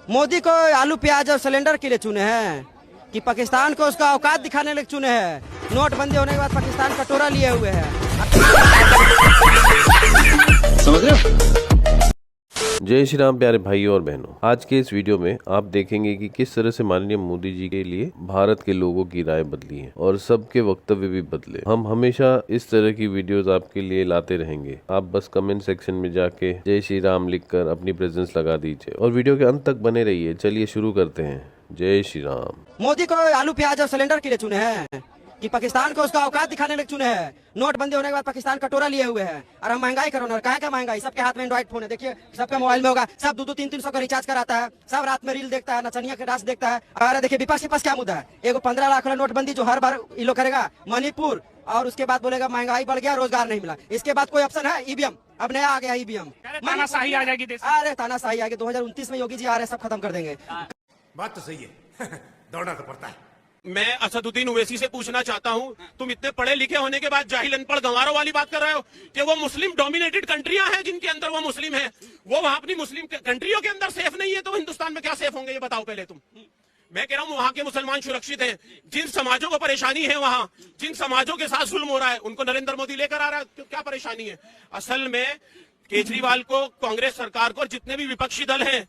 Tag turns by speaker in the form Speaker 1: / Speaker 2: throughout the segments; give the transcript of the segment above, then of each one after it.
Speaker 1: मोदी को आलू प्याज और सिलेंडर के लिए चुने हैं कि पाकिस्तान को उसका औकात दिखाने के लिए चुने हैं। नोटबंदी होने के बाद पाकिस्तान कटोरा लिए हुए है।
Speaker 2: समझ रहे हो?
Speaker 3: जय श्री राम प्यारे भाइयों और बहनों, आज के इस वीडियो में आप देखेंगे कि किस तरह से माननीय मोदी जी के लिए भारत के लोगों की राय बदली है और सबके वक्तव्य भी बदले। हम हमेशा इस तरह की वीडियोस आपके लिए लाते रहेंगे। आप बस कमेंट सेक्शन में जाके जय श्री राम लिखकर अपनी प्रेजेंस लगा दीजिए और वीडियो के अंत तक बने रहिए। चलिए शुरू करते हैं। जय श्री राम।
Speaker 1: मोदी को आलू प्याज और सिलेंडर के लिए चुने हैं कि पाकिस्तान को उसका औकात दिखाने के लिए चुने हैं। नोटबंदी होने के बाद पाकिस्तान कटोरा लिए हुए हैं और हम महंगाई करो ना, क्या महंगाई, सबके हाथ में एंड्रॉइड फोन है। देखिए सबके मोबाइल में होगा, सब 200-300 का रिचार्ज कराता है, सब रात में रील देखता है, नचनिया के डांस देखता है। और देखिए विपक्ष के पास क्या मुद्दा है, एगो 15 लाख वाला नोटबंदी जो हर बार ये लोग करेगा मणिपुर, और उसके बाद बोलेगा महंगाई बढ़ गया, रोजगार नहीं मिला। इसके बाद कोई ऑप्शन है ईवीएम, अब नया आ गया ईवीएम।
Speaker 4: तानाशाही आ जाएगी देश में।
Speaker 1: अरे तानाशाही आ गई, 2029 में योगी जी आ रहे हैं, सब खत्म कर देंगे।
Speaker 5: बात तो सही है। दौड़ना तो पड़ता है।
Speaker 6: मैं असदुद्दीन ओवैसी से पूछना चाहता हूं, तुम इतने पढ़े लिखे होने के बाद जाहिल अनपढ़ गंवारों वाली बात कर रहे हो कि वो मुस्लिम डोमिनेटेड कंट्रियां हैं जिनके अंदर वो मुस्लिम हैं, वो वहां अपनी मुस्लिम कंट्रियों के अंदर सेफ नहीं है, तो हिंदुस्तान में क्या सेफ होंगे ये बताओ पहले तुम। मैं कह रहा हूं वहां के मुसलमान सुरक्षित हैं। जिन समाजों को परेशानी है वहां, जिन समाजों के साथ जुल्म हो रहा है, उनको नरेंद्र मोदी लेकर आ रहा है, तो क्या परेशानी है। असल में केजरीवाल को, कांग्रेस सरकार को और जितने भी विपक्षी दल हैं,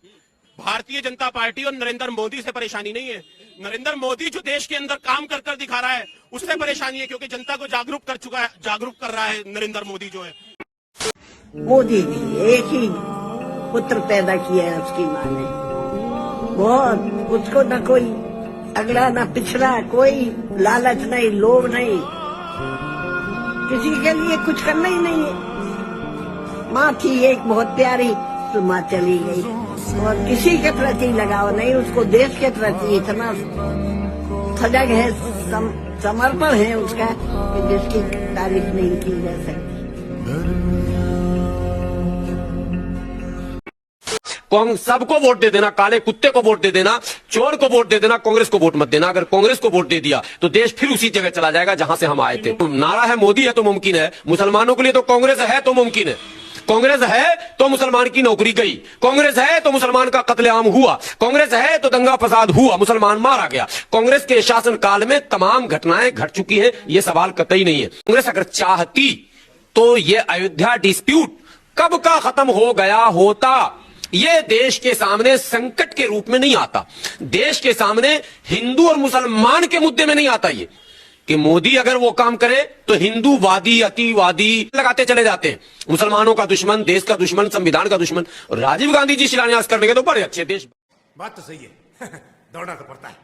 Speaker 6: भारतीय जनता पार्टी और नरेंद्र मोदी से परेशानी नहीं है। नरेंद्र मोदी जो देश के अंदर काम कर कर दिखा रहा है उससे परेशानी है, क्योंकि जनता को जागरूक कर चुका है, जागरूक कर रहा है नरेंद्र मोदी जो है।
Speaker 7: मोदी जी एक ही पुत्र पैदा किया है उसकी माँ ने, बहुत, उसको न कोई अगला न पिछड़ा, कोई लालच नहीं, लोभ नहीं, किसी के लिए कुछ करना ही नहीं है। माँ थी एक बहुत प्यारी, तो माँ चली गई और किसी के प्रति लगाव नहीं, उसको देश के प्रति इतना सजग है, समर्पण है उसका कि जिसकी तारीफ नहीं की जा सकती।
Speaker 6: सबको वोट दे देना, काले कुत्ते को वोट दे देना, चोर को वोट दे देना, कांग्रेस को वोट मत देना। अगर कांग्रेस को वोट दे दिया तो देश फिर उसी जगह चला जाएगा जहां से हम आए थे। तो नारा है मोदी है तो मुमकिन है, मुसलमानों के लिए तो कांग्रेस है तो मुमकिन है। कांग्रेस है तो मुसलमान की नौकरी गई, कांग्रेस है तो मुसलमान का कत्लेआम हुआ, कांग्रेस है तो दंगा फसाद हुआ, मुसलमान मारा गया। कांग्रेस के शासन काल में तमाम घटनाएं घट चुकी हैं, ये सवाल कतई नहीं है। कांग्रेस अगर चाहती तो ये अयोध्या डिस्प्यूट कब का खत्म हो गया होता। ये देश के सामने संकट के रूप में नहीं आता, देश के सामने हिंदू और मुसलमान के मुद्दे में नहीं आता ये कि मोदी अगर वो काम करे तो हिंदूवादी अतिवादी लगाते चले जाते हैं, मुसलमानों का दुश्मन, देश का दुश्मन, संविधान का दुश्मन। राजीव गांधी जी शिलान्यास करने के तो बड़े अच्छे देश।
Speaker 5: बात तो सही है। दौड़ना तो पड़ता है।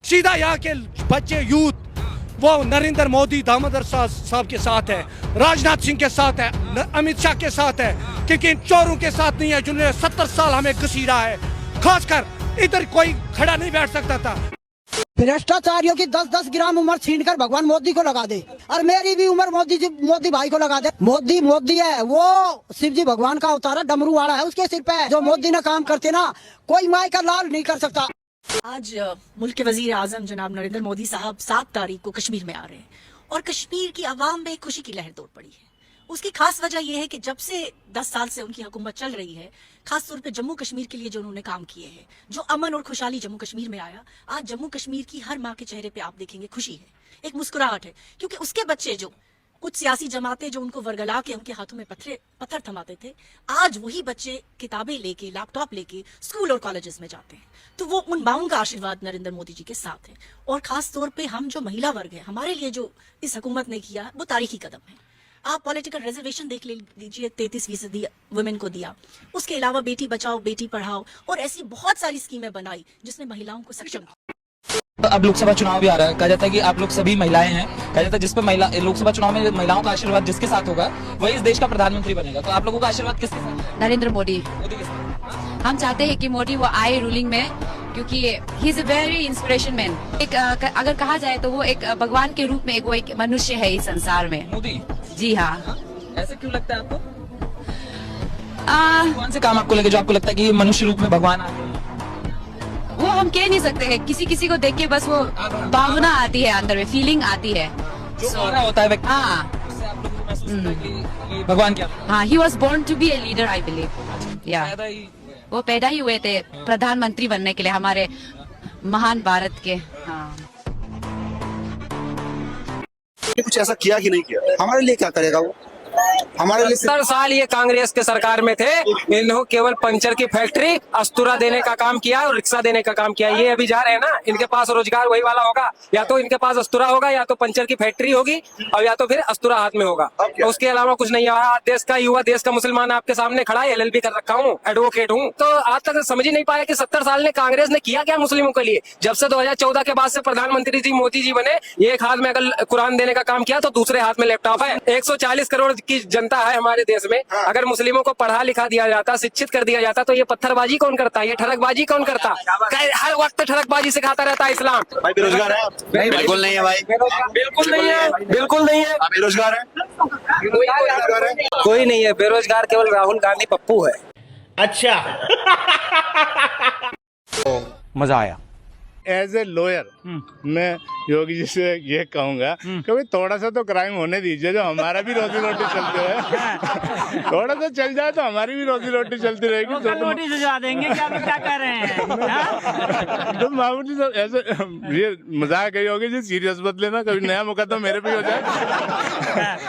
Speaker 4: सीधा यहाँ के बच्चे यूथ वो नरेंद्र मोदी दामोदर साहब के साथ है, राजनाथ सिंह के साथ है, अमित शाह के साथ है, क्योंकि इन चोरों के साथ नहीं है जिन्होंने 70 साल हमें घसीटा है। खासकर इधर कोई खड़ा नहीं बैठ सकता था।
Speaker 8: भ्रष्टाचारियों की 10-10 ग्राम उम्र छीनकर भगवान मोदी को लगा दे, और मेरी भी उम्र मोदी भाई को लगा दे। मोदी है वो शिव जी भगवान का अवतार है, डमरू वाला है उसके सिर पे। जो मोदी ने काम करते ना, कोई माई का लाल नहीं कर सकता।
Speaker 9: आज मुल्क के वजीर आजम जनाब नरेंद्र मोदी साहब 7 तारीख को कश्मीर में आ रहे हैं और कश्मीर की आवाम में खुशी की लहर दौड़ पड़ी है। उसकी खास वजह यह है कि जब से 10 साल से उनकी हुकूमत चल रही है, खास तौर पे जम्मू कश्मीर के लिए जो उन्होंने काम किए हैं, जो अमन और खुशहाली जम्मू कश्मीर में आया, आज जम्मू कश्मीर की हर माँ के चेहरे पे आप देखेंगे खुशी है, एक मुस्कुराहट है। क्योंकि उसके बच्चे जो कुछ सियासी जमातें जो उनको वर्गला के उनके हाथों में पत्थर थमाते थे, आज वही बच्चे किताबें लेके, लैपटॉप लेके स्कूल और कॉलेजेस में जाते हैं। तो वो उन माओं का आशीर्वाद नरेंद्र मोदी जी के साथ है। और खास तौर पे हम जो महिला वर्ग है, हमारे लिए जो इस हुकूमत ने किया वो तारीखी कदम है। आप पॉलिटिकल रिजर्वेशन देख लीजिए, 33% वुमेन को दिया। उसके अलावा बेटी बचाओ बेटी पढ़ाओ और ऐसी बहुत सारी स्कीमें बनाई जिसने महिलाओं को सक्षम किया।
Speaker 10: अब लोकसभा चुनाव भी आ रहा है, कहा जाता है कि आप लोग सभी महिलाएं हैं, कहा जाता है जिस पर लोकसभा चुनाव में महिलाओं का आशीर्वाद जिसके साथ होगा वही इस देश का प्रधानमंत्री बनेगा। तो आप लोगों का आशीर्वाद किसके साथ?
Speaker 11: नरेंद्र मोदी।
Speaker 10: मोदी के साथ।
Speaker 11: हम चाहते हैं कि मोदी वो आए रूलिंग में, क्योंकि he is a very inspiration man. एक अगर कहा जाए तो वो एक भगवान के रूप में वो एक मनुष्य है इस संसार में।
Speaker 10: मोदी
Speaker 11: जी हाँ।
Speaker 10: ऐसे क्यों लगता है आपको? कौन से काम आपको लगे जो आपको लगता है कि मनुष्य रूप में भगवान आ रहे हैं?
Speaker 11: वो हम कह नहीं सकते हैं, किसी को देख के बस वो भावना आती है, अंदर में फीलिंग आती है
Speaker 10: जो हो रहा होता है व्यक्ति।
Speaker 11: हाँ,
Speaker 10: उससे आप लोगों को महसूस होता है कि भगवान क्या?
Speaker 11: हाँ, he was born to be a leader, I believe. Yeah. वो पैदा ही हुए थे प्रधानमंत्री बनने के लिए, हमारे महान भारत के। हाँ,
Speaker 2: कुछ ऐसा किया कि नहीं किया? हमारे लिए क्या करेगा वो? हमारे लिए
Speaker 10: 70 साल ये कांग्रेस के सरकार में थे, इन्होंने केवल पंचर की फैक्ट्री, अस्तूरा देने का काम किया और रिक्शा देने का काम किया। ये अभी जा रहे हैं ना, इनके पास रोजगार वही वाला होगा, या तो इनके पास अस्तूरा होगा, या तो पंचर की फैक्ट्री होगी, और या तो फिर अस्तूरा हाथ में होगा। तो उसके अलावा कुछ नहीं है। देश का युवा, देश का मुसलमान आपके सामने खड़ा है, LLB कर रखा हूँ, एडवोकेट हूँ। तो आज तक समझ ही नहीं पाया कि 70 साल ने कांग्रेस ने किया क्या मुस्लिमों के लिए। जब से 2014 के बाद से प्रधानमंत्री जी मोदी जी बने, एक हाथ में अगर कुरान देने का काम किया तो दूसरे हाथ में लैपटॉप है। 140 करोड़ की जनता है हमारे देश में, अगर मुस्लिमों को पढ़ा लिखा दिया जाता, शिक्षित कर दिया जाता, तो ये पत्थरबाजी कौन करता, ये ठरकबाजी कौन करता? हर वक्त ठरकबाजी सिखाता रहता है इस्लाम।
Speaker 2: भाई बेरोजगार है आप? नहीं, बिल्कुल नहीं है भाई,
Speaker 10: बिल्कुल नहीं है, बिल्कुल नहीं है।
Speaker 2: आप बेरोजगार है?
Speaker 10: कोई नहीं है बेरोजगार, केवल राहुल गांधी पप्पू है।
Speaker 5: अच्छा।
Speaker 4: मजा आया।
Speaker 12: एज ए लॉयर मैं योगी जी से ये कहूंगा कि भाई थोड़ा सा तो क्राइम होने दीजिए, जो हमारा भी रोजी रोटी चलती है। थोड़ा सा चल जाए तो हमारी भी रोजी रोटी चलती रहेगी।
Speaker 8: रोटी सुझा देंगे क्या कर रहे हैं?
Speaker 12: तो मामूली तो ऐसे ये मजाक ही होगी जी, सीरियस मत लेना, कभी नया मुकदमा मेरे पे हो जाए।